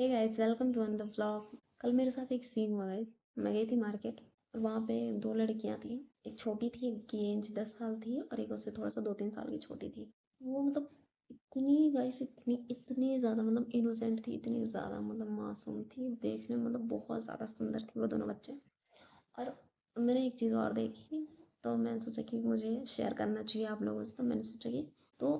Hey guys, welcome to another vlog. कल मेरे साथ एक सीन हुआ गाइस। मैं गई थी मार्केट और वहाँ पे दो लड़कियाँ थी। एक छोटी थी, एक की एज 10 साल थी और एक उससे थोड़ा सा 2-3 साल की छोटी थी। वो मतलब इतनी गाइस, इतनी इतनी ज़्यादा मतलब इनोसेंट थी, इतनी ज़्यादा मतलब मासूम थी, देखने में मतलब बहुत ज़्यादा सुंदर थी वो दोनों बच्चे। और मैंने एक चीज़ और देखी, तो मैंने सोचा कि मुझे शेयर करना चाहिए आप लोगों से। तो मैंने सोचा कि तो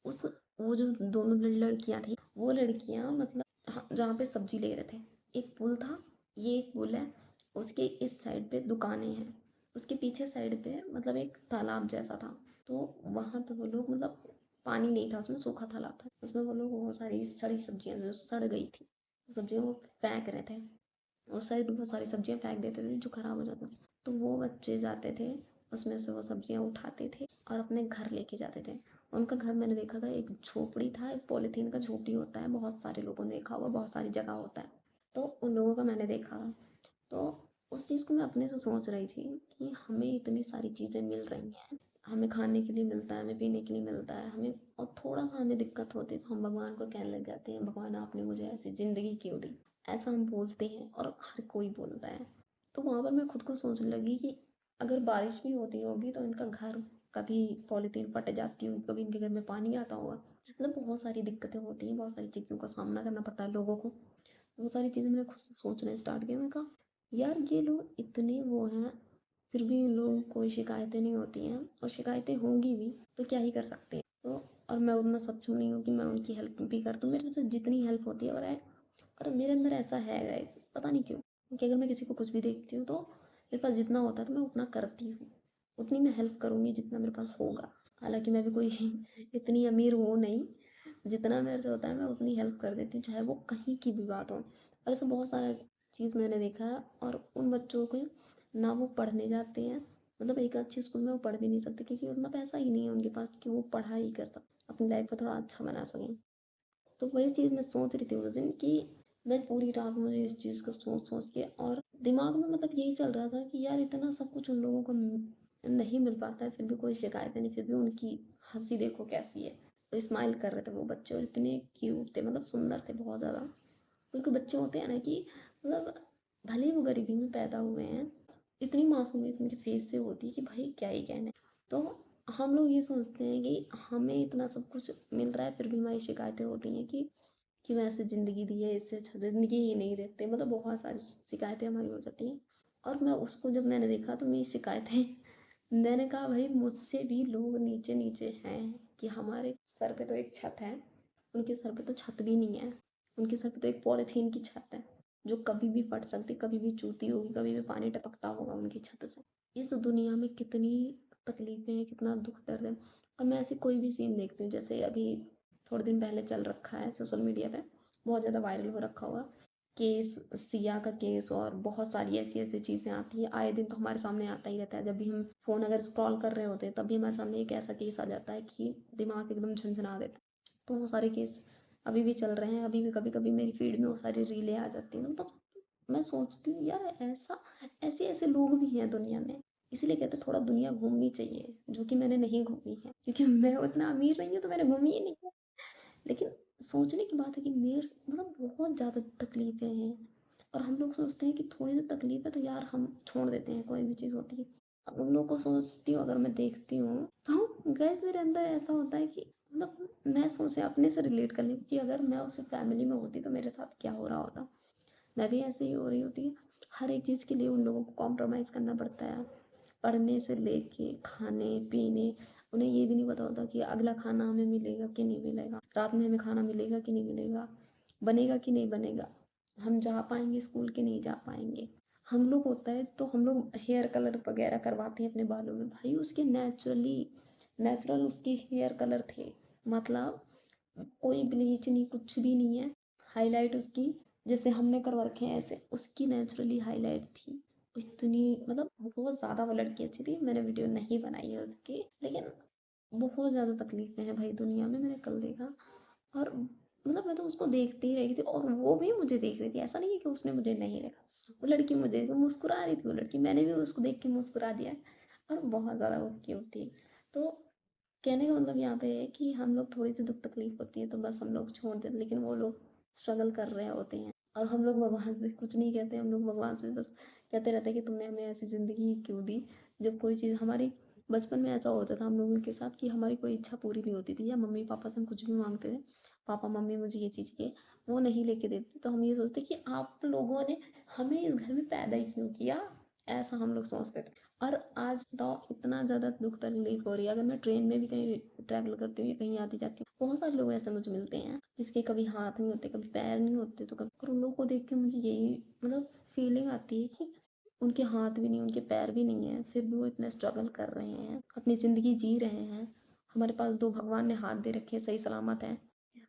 उस वो जो दोनों लड़कियां थी, वो लड़कियां मतलब हाँ, जहाँ पे सब्जी ले रहे थे, एक पुल था, ये एक पुल है, उसके इस साइड पे दुकानें हैं, उसके पीछे साइड पे मतलब एक तालाब जैसा था। तो वहाँ पे वो लोग मतलब पानी नहीं था उसमें, सूखा तालाब था उसमें, वो लोग बहुत सारी सड़ी सब्जियां जो सड़ गई थी सब्जियां वो फेंक रहे थे। उस साइड वो सारी सब्जियां फेंक देते थे जो खराब हो जाती। तो वो बच्चे जाते थे, उसमें से वो सब्जियां उठाते थे और अपने घर लेके जाते थे। उनका घर मैंने देखा था, एक झोपड़ी था, एक पॉलीथीन का झोपड़ी होता है, बहुत सारे लोगों ने देखा होगा, बहुत सारी जगह होता है। तो उन लोगों का मैंने देखा। तो उस चीज़ को मैं अपने से सोच रही थी कि हमें इतनी सारी चीज़ें मिल रही हैं, हमें खाने के लिए मिलता है, हमें पीने के लिए मिलता है, हमें और थोड़ा सा हमें दिक्कत होती है तो हम भगवान को कहने लग जाते हैं, भगवान आपने मुझे ऐसी ज़िंदगी क्यों दी। ऐसा हम बोलते हैं और हर कोई बोलता है। तो वहाँ पर मैं खुद को सोचने लगी कि अगर बारिश भी होती होगी तो इनका घर, कभी पॉलीथीन फट जाती होगी, कभी इनके घर में पानी आता होगा, मतलब बहुत सारी दिक्कतें होती हैं, बहुत सारी चीज़ों का सामना करना पड़ता है लोगों को। वो सारी चीज़ें मैंने खुद से सोचना स्टार्ट किया। मैं कहा यार, ये लोग इतने वो हैं, फिर भी इन लोगों को कोई शिकायतें नहीं होती हैं, और शिकायतें होंगी भी तो क्या ही कर सकते हैं। तो और मैं उतना सक्षम नहीं हूँ कि मैं उनकी हेल्प भी कर दूँ, मेरे से जितनी हेल्प होती है। और मेरे अंदर ऐसा है गाइस, पता नहीं क्यों, कि अगर मैं किसी को कुछ भी देखती हूँ तो मेरे पास जितना होता है तो मैं उतना करती हूँ, उतनी मैं हेल्प करूँगी जितना मेरे पास होगा। हालांकि मैं भी कोई इतनी अमीर हूँ नहीं, जितना मेरे से होता है मैं उतनी हेल्प कर देती हूँ, चाहे वो कहीं की भी बात हो। और ऐसा बहुत सारा चीज़ मैंने देखा है। और उन बच्चों को ना वो पढ़ने जाते हैं, मतलब एक अच्छे स्कूल में वो पढ़ भी नहीं सकते क्योंकि उतना पैसा ही नहीं है उनके पास कि वो पढ़ाई कर सकते, अपनी लाइफ को थोड़ा अच्छा बना सकें। तो वही चीज़ मैं सोच रही थी उस दिन कि मैं पूरी रात मुझे इस चीज़ को सोच सोच के और दिमाग में मतलब यही चल रहा था कि यार इतना सब कुछ उन लोगों को नहीं मिल पाता है, फिर भी कोई शिकायत नहीं, फिर भी उनकी हंसी देखो कैसी है। तो स्माइल कर रहे थे वो बच्चे और इतने क्यूट थे, मतलब सुंदर थे बहुत ज़्यादा। क्योंकि बच्चे होते हैं ना कि मतलब भले ही वो गरीबी में पैदा हुए हैं, इतनी मासूमियत उनके फेस से होती है कि भाई क्या ही कहने। तो हम लोग ये सोचते हैं कि हमें इतना सब कुछ मिल रहा है फिर भी हमारी शिकायतें होती हैं कि क्यों ऐसे ज़िंदगी दी है, इससे अच्छा ज़िंदगी ही नहीं देते, मतलब बहुत सारी शिकायतें हमारी हो जाती हैं। और मैं उसको जब मैंने देखा तो मेरी शिकायतें मैंने कहा भाई मुझसे भी लोग नीचे नीचे हैं, कि हमारे सर पे तो एक छत है, उनके सर पे तो छत भी नहीं है। उनके सर पे तो एक पॉलीथीन की छत है जो कभी भी फट सकती, कभी भी चूती होगी, कभी भी पानी टपकता होगा उनकी छत से। इस दुनिया में कितनी तकलीफें हैं, कितना दुख दर्द है। और मैं ऐसे कोई भी सीन देखती हूँ, जैसे अभी थोड़े दिन पहले चल रखा है सोशल मीडिया पे, बहुत ज़्यादा वायरल हो रखा होगा केस, सिया का केस, और बहुत सारी ऐसी ऐसी चीज़ें आती हैं आए दिन, तो हमारे सामने आता ही रहता है। जब भी हम फ़ोन अगर स्क्रॉल कर रहे होते हैं तब भी हमारे सामने एक ऐसा केस आ जाता है कि दिमाग एकदम झंझना देता है। तो वो सारे केस अभी भी चल रहे हैं, अभी भी कभी कभी मेरी फीड में वो सारी रीलें आ जाती हैं। तो मैं सोचती हूँ यार, ऐसा ऐसे ऐसे लोग भी हैं दुनिया में। इसीलिए कहते हैं थोड़ा दुनिया घूमनी चाहिए, जो कि मैंने नहीं घूमी है क्योंकि मैं उतना अमीर नहीं हूँ, तो मैंने घूमी ही नहीं है। लेकिन सोचने की बात है कि मेरे मतलब बहुत ज़्यादा तकलीफ़ें हैं, और हम लोग सोचते हैं कि थोड़ी सी तकलीफ है तो यार हम छोड़ देते हैं, कोई भी चीज़ होती है। अब उन लोगों को सोचती हूँ, अगर मैं देखती हूँ तो गैस मेरे अंदर ऐसा होता है कि मतलब मैं सोचे अपने से रिलेट कर ली कि अगर मैं उस फैमिली में होती तो मेरे साथ क्या हो रहा होता। मैं भी ऐसे ही हो रही होती। हर एक चीज़ के लिए उन लोगों को कॉम्प्रोमाइज़ करना पड़ता है, पढ़ने से लेके खाने पीने। उन्हें ये भी नहीं पता होता कि अगला खाना हमें मिलेगा कि नहीं मिलेगा, रात में हमें खाना मिलेगा कि नहीं मिलेगा, बनेगा कि नहीं बनेगा, हम जा पाएंगे स्कूल के नहीं जा पाएंगे। हम लोग होता है तो हम लोग हेयर कलर वगैरह करवाते हैं अपने बालों में, भाई उसके नेचुरल उसके हेयर कलर थे, मतलब कोई ब्लीच नहीं, कुछ भी नहीं है। हाईलाइट उसकी जैसे हमने करवा रखे हैं ऐसे उसकी नेचुरली हाईलाइट थी। इतनी मतलब बहुत ज़्यादा वो लड़की अच्छी थी, मैंने वीडियो नहीं बनाई है उसकी, लेकिन बहुत ज़्यादा तकलीफें हैं भाई दुनिया में, मैंने कल देखा। और मतलब मैं तो उसको देखती ही रही थी और वो भी मुझे देख रही थी, ऐसा नहीं है कि उसने मुझे नहीं देखा। वो लड़की मुझे देख के मुस्कुरा रही थी, वो लड़की, मैंने भी उसको देख के मुस्कुरा दिया। और बहुत ज़्यादा वो क्यूट थी। तो कहने का मतलब यहाँ पे है कि हम लोग थोड़ी सी दुख तकलीफ होती है तो बस हम लोग छोड़ देते, लेकिन वो लोग स्ट्रगल कर रहे होते हैं। और हम लोग भगवान से कुछ नहीं कहते, हम लोग भगवान से बस कहते रहते हैं कि तुमने हमें ऐसी ज़िंदगी क्यों दी। जब कोई चीज़ हमारी बचपन में ऐसा होता था हम लोगों के साथ कि हमारी कोई इच्छा पूरी नहीं होती थी, या मम्मी पापा से हम कुछ भी मांगते थे, पापा मम्मी मुझे ये चीज़ चाहिए, वो नहीं लेके देते, तो हम ये सोचते कि आप लोगों ने हमें इस घर में पैदा ही क्यों किया, ऐसा हम लोग सोचते थे। और आज बताओ इतना ज़्यादा दुख तकलीफ हो रही है, अगर मैं ट्रेन में भी कहीं ट्रैवल करती हूँ या कहीं आती जाती हूँ, बहुत सारे लोग ऐसे मुझे मिलते हैं जिसके कभी हाथ नहीं होते, कभी पैर नहीं होते, तो कभी, और उन लोगों को देख के मुझे यही मतलब फीलिंग आती है कि उनके हाथ भी नहीं, उनके पैर भी नहीं है, फिर भी वो इतना स्ट्रगल कर रहे हैं, अपनी ज़िंदगी जी रहे हैं। हमारे पास दो भगवान ने हाथ दे रखे हैं, सही सलामत है,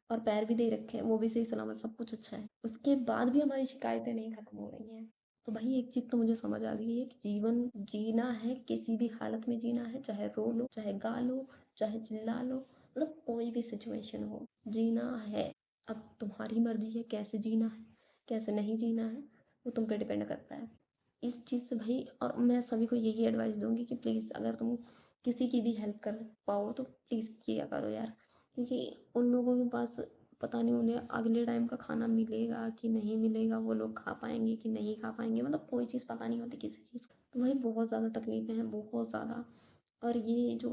और पैर भी दे रखे हैं, वो भी सही सलामत, सब कुछ अच्छा है, उसके बाद भी हमारी शिकायतें नहीं खत्म हो रही हैं। तो भाई एक चीज़ तो मुझे समझ आ गई है कि जीवन जीना है, किसी भी हालत में जीना है, चाहे रो लो, चाहे गा लो, चाहे चिल्ला लो, मतलब कोई भी सिचुएशन हो, जीना है। अब तुम्हारी मर्जी है कैसे जीना है, कैसे नहीं जीना है, वो तुम पे डिपेंड करता है। इस चीज़ से भाई, और मैं सभी को यही एडवाइस दूंगी कि प्लीज़ अगर तुम किसी की भी हेल्प कर पाओ तो प्लीज़ किया करो यार, क्योंकि उन लोगों के पास पता नहीं उन्हें अगले टाइम का खाना मिलेगा कि नहीं मिलेगा, वो लोग खा पाएंगे कि नहीं खा पाएंगे, मतलब कोई चीज़ पता नहीं होती किसी चीज़ की। तो भाई बहुत ज़्यादा तकलीफें हैं, बहुत ज़्यादा। और ये जो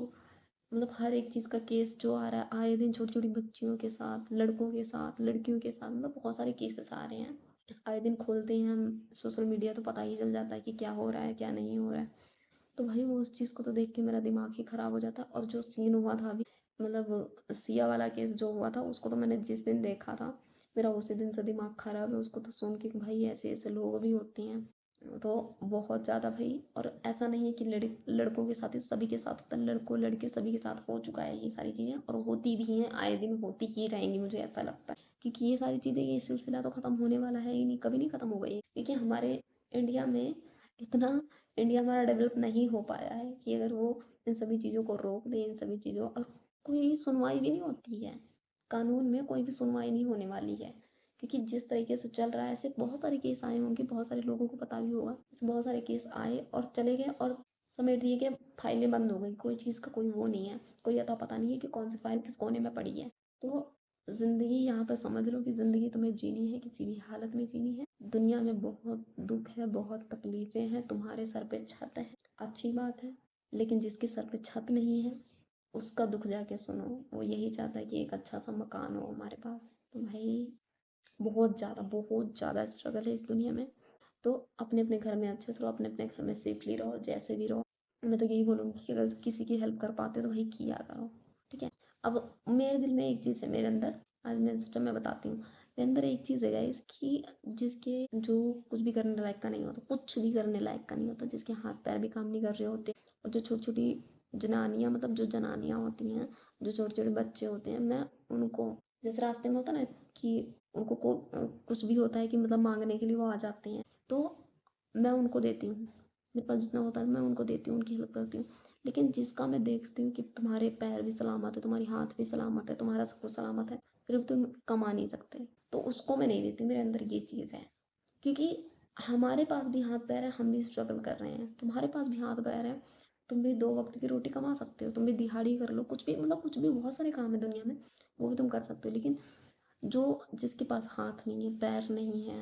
मतलब हर एक चीज़ का केस जो आ रहा है आए दिन, छोटी छोटी बच्चियों के साथ, लड़कों के साथ, लड़कियों के साथ, मतलब बहुत सारे केसेस आ रहे हैं। आए दिन खोलते हैं हम सोशल मीडिया तो पता ही चल जाता है कि क्या हो रहा है क्या नहीं हो रहा है। तो भाई वो उस चीज़ को तो देख के मेरा दिमाग ही खराब हो जाता है। और जो सीन हुआ था अभी, मतलब सिया वाला केस जो हुआ था, उसको तो मैंने जिस दिन देखा था, मेरा उसी दिन से दिमाग खराब है उसको तो सुन के कि भाई ऐसे ऐसे लोग भी होते हैं। तो बहुत ज़्यादा भाई, और ऐसा नहीं है कि लड़कों के साथ ही, सभी के साथ होता है, लड़कों लड़कियों सभी के साथ हो चुका है ये सारी चीज़ें, और होती भी हैं, आए दिन होती ही रहेंगी, मुझे ऐसा लगता है, क्योंकि ये सारी चीज़ें, ये सिलसिला तो ख़त्म होने वाला है ही नहीं, कभी नहीं ख़त्म होगा ये, क्योंकि हमारे इंडिया में इतना, इंडिया हमारा डेवलप नहीं हो पाया है कि अगर वो इन सभी चीज़ों को रोक दे, इन सभी चीज़ों, और कोई सुनवाई भी नहीं होती है, कानून में कोई भी सुनवाई नहीं होने वाली है, क्योंकि जिस तरीके से चल रहा है, ऐसे बहुत सारे केस आए होंगे, बहुत सारे लोगों को पता भी होगा, ऐसे बहुत सारे केस आए और चले गए, और समेट दिए गए, फाइलें बंद हो गई, कोई चीज़ का कोई वो नहीं है, कोई अता पता नहीं है कि कौन सी फाइल किस कोने में पड़ी है। तो ज़िंदगी यहाँ पर समझ लो कि ज़िंदगी तुम्हें जीनी है, किसी भी हालत में जीनी है। दुनिया में बहुत दुख है, बहुत तकलीफें हैं, तुम्हारे सर पे छत है, अच्छी बात है, लेकिन जिसके सर पे छत नहीं है उसका दुख जाके सुनो, वो यही चाहता है कि एक अच्छा सा मकान हो हमारे पास। तो भाई बहुत ज़्यादा स्ट्रगल है इस दुनिया में। तो अपने अपने घर में अच्छे से रहो, अपने अपने घर में सेफली रहो, जैसे भी रहो। मैं तो यही बोलूँगी कि अगर किसी की हेल्प कर पाते हो तो भाई किया करो, ठीक है। अब मेरे दिल में एक चीज़ है, मेरे अंदर, आज मैंने सोचा मैं बताती हूँ, मेरे अंदर एक चीज़ है गाइस कि जिसके जो कुछ भी करने लायक का नहीं होता, कुछ भी करने लायक का नहीं होता, जिसके हाथ पैर भी काम नहीं कर रहे होते, और जो छोटी छोटी जनानियाँ, मतलब जो जनानियाँ होती हैं, जो छोटे छोटे बच्चे होते हैं, मैं उनको, जैसे रास्ते में होता ना कि उनको कुछ भी होता है कि मतलब मांगने के लिए वो आ जाते हैं, तो मैं उनको देती हूँ, मेरे पास जितना होता है मैं उनको देती हूँ, उनकी हेल्प करती हूँ। लेकिन जिसका मैं देखती हूँ कि तुम्हारे पैर भी सलामत है, तुम्हारे हाथ भी सलामत है, तुम्हारा सब कुछ सलामत है, फिर भी तुम कमा नहीं सकते, तो उसको मैं नहीं देती, मेरे अंदर ये चीज़ है। क्योंकि हमारे पास भी हाथ पैर है, हम भी स्ट्रगल कर रहे हैं, तुम्हारे पास भी हाथ पैर है, तुम भी दो वक्त की रोटी कमा सकते हो, तुम भी दिहाड़ी कर लो, कुछ भी, मतलब कुछ भी, बहुत सारे काम है दुनिया में, वो भी तुम कर सकते हो। लेकिन जो जिसके पास हाथ नहीं है, पैर नहीं है,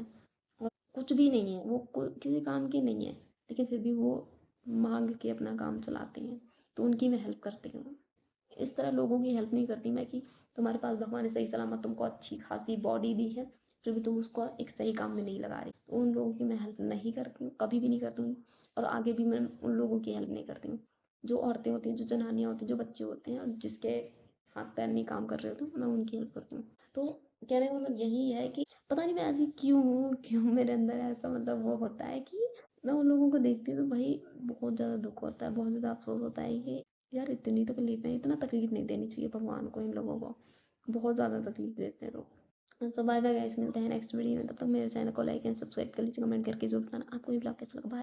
और कुछ भी नहीं है, वो कोई किसी काम की नहीं है, लेकिन फिर भी वो मांग के अपना काम चलाते हैं, तो उनकी मैं हेल्प करती हूँ। इस तरह लोगों की हेल्प नहीं करती मैं कि तुम्हारे पास भगवान ने सही सलामत तुमको अच्छी खासी बॉडी दी है, फिर भी तुम उसको एक सही काम में नहीं लगा रही, तो उन लोगों की मैं हेल्प नहीं करती हूँ, कभी भी नहीं करती हूँ, और आगे भी मैं उन लोगों की हेल्प नहीं करती हूँ। जो औरतें होती हैं, जो जनानियाँ होती हैं, जो बच्चे होते हैं, जिसके हाथ पैर नहीं काम कर रहे होते, मैं उनकी हेल्प करती हूँ। तो कहने का मतलब यही है कि पता नहीं मैं ऐसी क्यों हूँ, क्यों मेरे अंदर ऐसा मतलब वो होता है कि मैं उन लोगों को देखती हूँ तो भाई बहुत ज़्यादा दुख होता है, बहुत ज़्यादा अफसोस होता है कि यार इतनी तकलीफें, इतना तकलीफ नहीं देनी चाहिए भगवान को इन लोगों को, बहुत ज़्यादा तकलीफ देते हैं लोग। सो बाय बाय गाइस, मिलते हैं नेक्स्ट वीडियो में, तब तक मेरे चैनल को लाइक एंड सब्सक्राइब कर लीजिए, कमेंट करके जो बताना आपको ये ब्लॉग कैसा लगा। बाय।